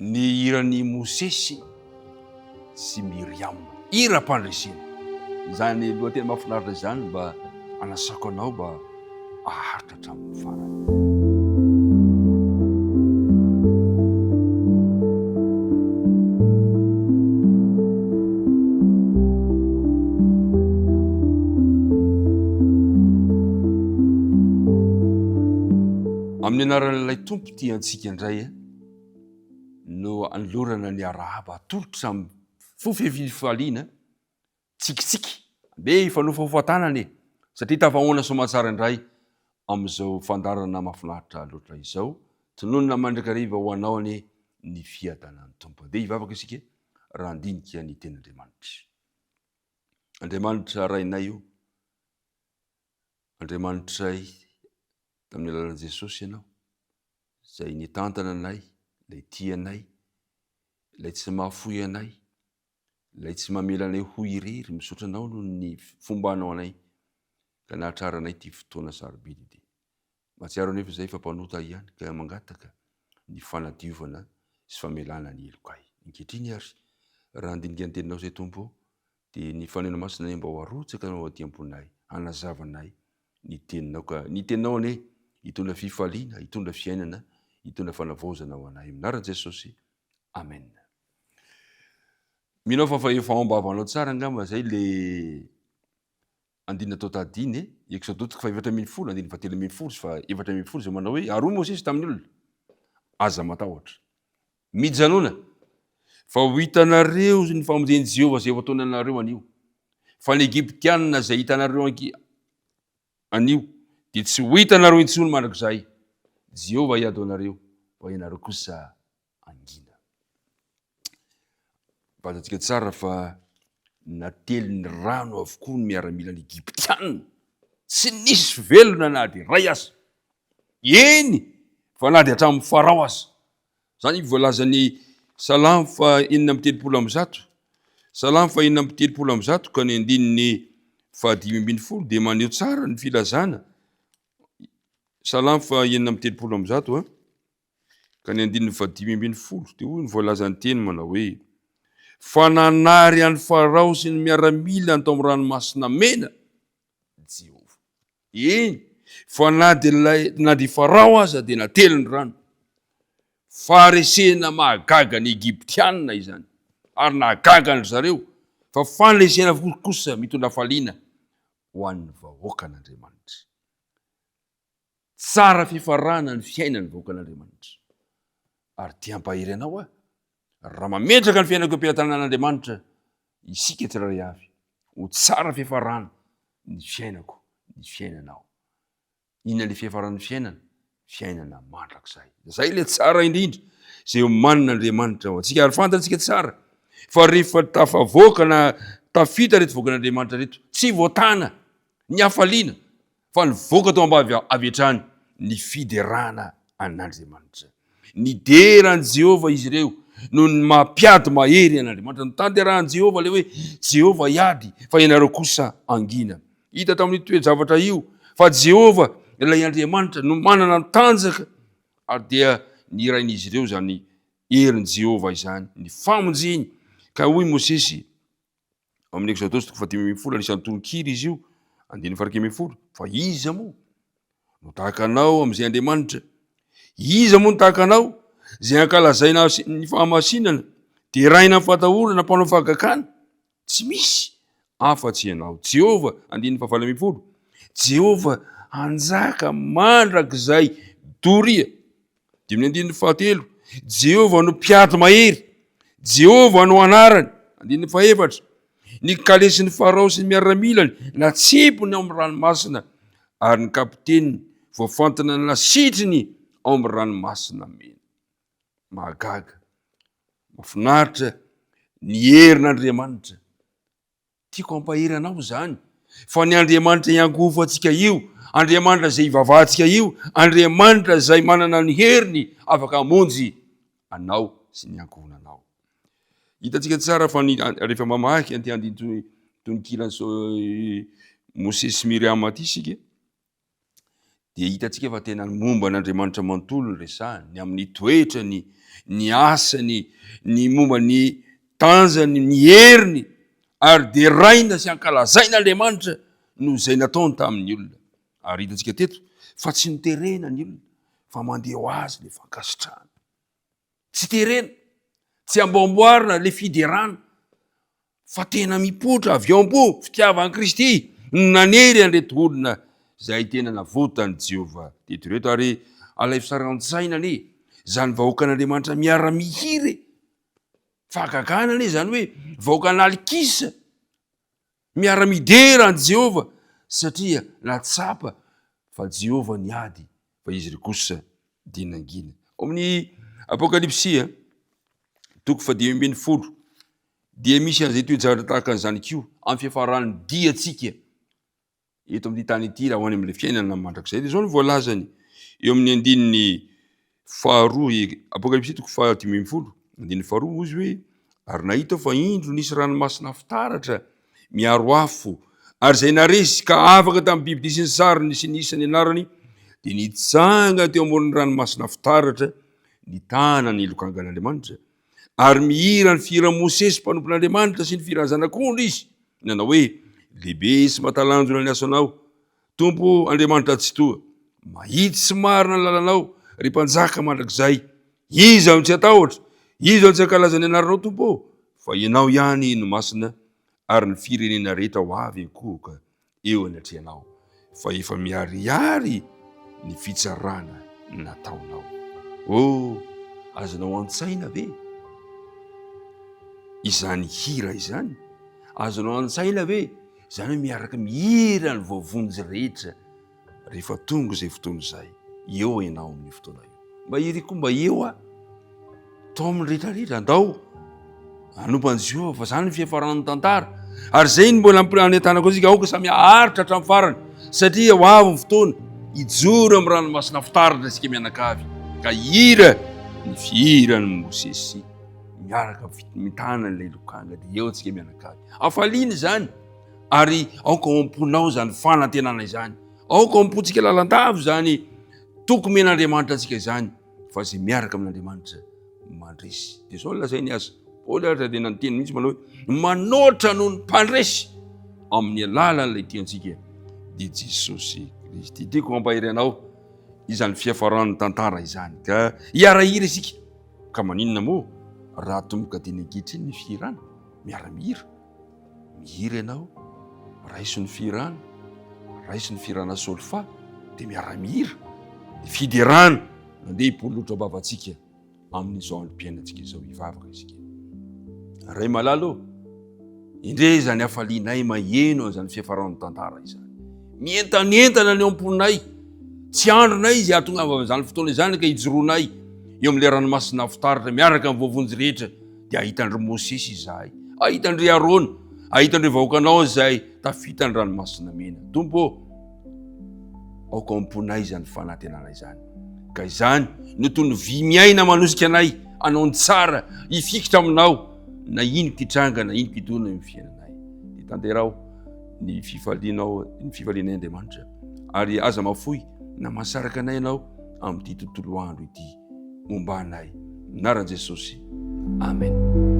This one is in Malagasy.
ny hiran'ny Mosesy sy Miriam, hiram-pandresena. Zany lohateny mahafinaritra zany mba anasako anao mba aharitra hatramin'ny farany. Amin'ny anaran'ilay tompo ty antsika indray no anolorana ny arahaba atolotra amin'ny fofefifaliana tsikitsiky be ifanofahofantanany satria tafahoana somatsara indray amin'izao fandarana mahafinaritra loatra izao tononona mandrakariva ho anao any ny fiadanan'ny tompo. Dia hivavaka isika raha andinika ny tenin'Andriamanitra. Andriamanitra rainay io, Andriamanitra tamin'ny alalan'i Jesosy ianao, izay nitantana anay, ilay tia anay, ilay tsy mahafoy anay, ilay tsy mamela anay ho irery, misaotra anao noho ny fomba anao anay, ka nahatrara anay ty fotoana sarobidy ity. Mahatsiaro anefa izay fampanota ihany, ka mangataka ny fanadiovana sy famelana ny elokay. Ankehitriny ary, raha andinika ny teninao izay tompo, dia ny fanena masina mba ho arotsaka anao aty ambonay, hanazavanay ny teninao, ka ny teninao ane hitondra fifaliana, hitondra fiainana, hitondra fanavaozana ho anay. Anaran'i Jesosy, amen. Minao fa ombavanao tsara angamba zay le andina tao tadiny, Exodote 4:10, andiny 7:10 fa 7:10 zay manao hoe aroa Mosesy tamin'ny olona. Aza matahotra. Mijanona fa ho hitanareo ny famonjeny Jehova zay ataony anareo anio. Fa ny Egyptianina zay hitanareo anio dia tsy ho hitanareo intsony mandrakizay. Jehova hiady anareo, fa ianareo kosa angina. Fantatsika tsara fa nately ny rano avokoa ny miaramila ny Egyptianina. Tsy nisy velona na dia ray aza. Eny, fa na dia hatramin'ny Farao aza. Zany voalaza ny Salamo 4:7. Salamo 4:7 ka ny andininy 5:10 dia maneho tsara ny filazana. Salamo 4:7 ka ny andininy 5:10 dia hoy ny voalaza ny teny manao hoe fa nanary an'ny Farao sy ny miaramila ny tao amin'ny ranomasina mena Jehova. Eny, fa na dia Farao aza dia nately ny rano. Faharesena mahagaga ny Egyptianina izany, ary nahagaga ny zareo, fa fanlesena kosa mitondra faliana ho an'ny vahoakan'Andriamanitra. Tsara fifarana ny fiainan'ny vahoakan'Andriamanitra. Ary tia hampahery anao raha mametraka ny fiainako am-pitanan'Andriamanitra, isika tsirairay avy, ho tsara fifarana ny fiainako, ny fiainanao. Inona le fifarana ny fiainana? Fiainana mandrakizay. Zay le tsara indrindra, zay manana Andriamanitra ao antsika. Ary fantatsika tsara, fa rehefa tafavoaka na tafita reto voakan'Andriamanitra reto, tsy voatana ny hafaliana, fa ny voaka tao ambavy avy hatrany ny fiderana an'Andriamanitra. Ny deran'i Jehova izy ireo, no ny mampiady mahery an'Andriamanitra, no tanterahan'i Jehova le hoe Jehova iady, fa ianareo kosa angina. Hita tamin'ny toe-javatra io, fa Jehova ilay Andriamanitra no manana ny tanjaka, ary dia ny irain'izy ireo zany herin'i Jehova izany, ny famonjeny. Ka hoy Mosesy amin'ny Exodote 4:10, anisan'ny tononkira izy io, 2:10, fa iza moa no tahaka anao amin'izay Andriamanitra? Iza moa no tahaka anao zay ankalazaina ny fahamasinana, dia raina amin'ny fatahorana mpanao fahagakana? Tsy misy afa-tsy ianao. Jehova, 2:11, Jehova anjaka mandrakizay doria. 5:11, Jehova no mpiady mahery, Jehova no anarany. 4:11, ny kalesin'ny Farao sy ny miaramilany natsepony ao amin'ny ranomasina, ary ny kapiteniny voafantina nasitriny ao amin'ny ranomasina mena. Mahagaga, mahafinaritra ny herin'Andriamanitra. Tiako hampahery anao zany, fa ny Andriamanitra iangofo antsika io, Andriamanitra zay ivavahantsika io, Andriamanitra zay manana ny heriny afaka hamonjy anao sy ny ankohonanao. Hitantsika tsara fa rehefa mamaky anty andiny tononkira Mosesy sy Miriam aty isika, dia hitantsika fa tena momba an'Andriamanitra manontolo ny resahany, ny amin'ny toetrany, ny asany, ny momba ny tanjany, ny heriny, ary de raina sy ankalazaina Andriamanitra no izay nataony tamin'ny olona. Ary hitantsika teto fa tsy niterena ny olona, fa mandeha ho azy le fankasitrahana. Tsy terena, tsy amboamboarina le fiderana, fa tena mipotra avy ao am-po fitiavan'i Kristy nanery an'ireto olona izay tena navotany Jehovah teto reto. Ary alay fisaran-tsaina ane zany vahoaka an'Andriamanitra miara-mihiry, fahagagana ane zany hoe vahoaka analikisa miara-midera an Jehovah, satria natsapa fa Jehovah niady fa izy ry kosa dinangina. Ao amin'ny Apokalipsia 10:10 dia misy an'izay toejavatra tahaka an'izany kio amin'ny fiafaran'ny diatsika eto amin'ny tany ity raha ho any amin'ilay fiainana mandrakizay. Dia zao no voalazany eo amin'ny andininy faharoa, Apokalipsia 10:10, andininy faharoa izy hoe, ary nahita fa indro nisy ranomasina fitaratra miaro afo, ary zay naresy ka afaka tamin'ny biby dia sy ny sariny sy ny isany anarany, dia nitsanga teo amoron'ny ranomasina fitaratra ny tanany lokangan'Andriamanitra, ary mihira ny fihira Mosesy mpanompon'Andriamanitra sy ny fihira zanak'ondry izy, nanao hoe, lehibe sy matalanjona ny asonao, Tompo Andriamanitra tsy toa, mahitsy sy marina ny lalanao, ry mpanjaka mandrakizay, iza no tsy atahotra, iza no tsy ankalaza ny anaranao Tompo, fa ianao ihany no masina, ary ny firenena rehetra ho avy akohoka eo anatrehanao, fa efa miharihary ny fitsarana nataonao. Azonao an-tsaina ve izany hira izany? Azonao an-tsaina ve izany hoe miaraka mihira ny voavonjy rehetra rehefa tonga izay fotoana izay? Eo ianao amin'ny fotoana io. Mba iriko mba eo tao amin'ny rehetrarehetra, andao anompan'i Jehovah, fa zany ny fiafaran'ny tantara. Ary zay ny mbola anentanako antsika aoka samy aharitra hatramin'ny farany, satria ho avy ny fotoana ijoro amin'ny ranomasina fitaratra isika mianakavy, ka hira ny fihirany Mosesy miaraka mitana ilay lokanga, dia eo antsika mianakavy. Hafaliana izany, ary aoka amponao zany fanantenana izany, aoka ampontsika lalandavo zany tokomen'Andriamanitra antsika izany, fa zay miaraka amin'Andriamanitra mandresy. Dia zao lazainy azy Paoly ary dia nanteny mihitsy manao hoe manoatra noho ny mpandresy amin'ny alalan'ilay tiantsika dia Jesosy Kristy. Tiako mampahiry anao izany fiafaran'ny tantara izany, ka hiara-hira isika. Ka maninona moa raha tomboka teny ankehitriny ny fihirana, miara-mihira, mihira ianao, raiso ny fihirana, raiso ny fihirana solfa, dia miara-mihira, fiderana nandeha hipolotra bavantsika amin'izao androm-piainantsika izao hivavaka isika. Ray malalo, indre zany hafalianay maheno an'izany fiafaran'ny tantara izany, mientanentana ny eo am-ponay, tsy andronay izy ahatonga amin'izany fotoana izany ka hijoroanay eo amin'ilay ranomasina fitaratra miaraka amin'ny voavonjy rehetra, dia ahitandry Mosesy izahay, ahitandry Arona, ahitandry vahoakanao izay tafita ny ranomasina mena. Tompo, aoka amponay izany fanantenana izany, ka izany no toy ny vy miaina manosika anay, anao ny tsara, hifikitra aminao, na ino kitranga, na ino kitona ny fiainanay. Dia tanterao ny fifalianay Andriamanitra, ary aza mafoy na masaraka anay ianao amin'ity tontolo andro ity momba anay. Anaran'i Jesosy. Amen.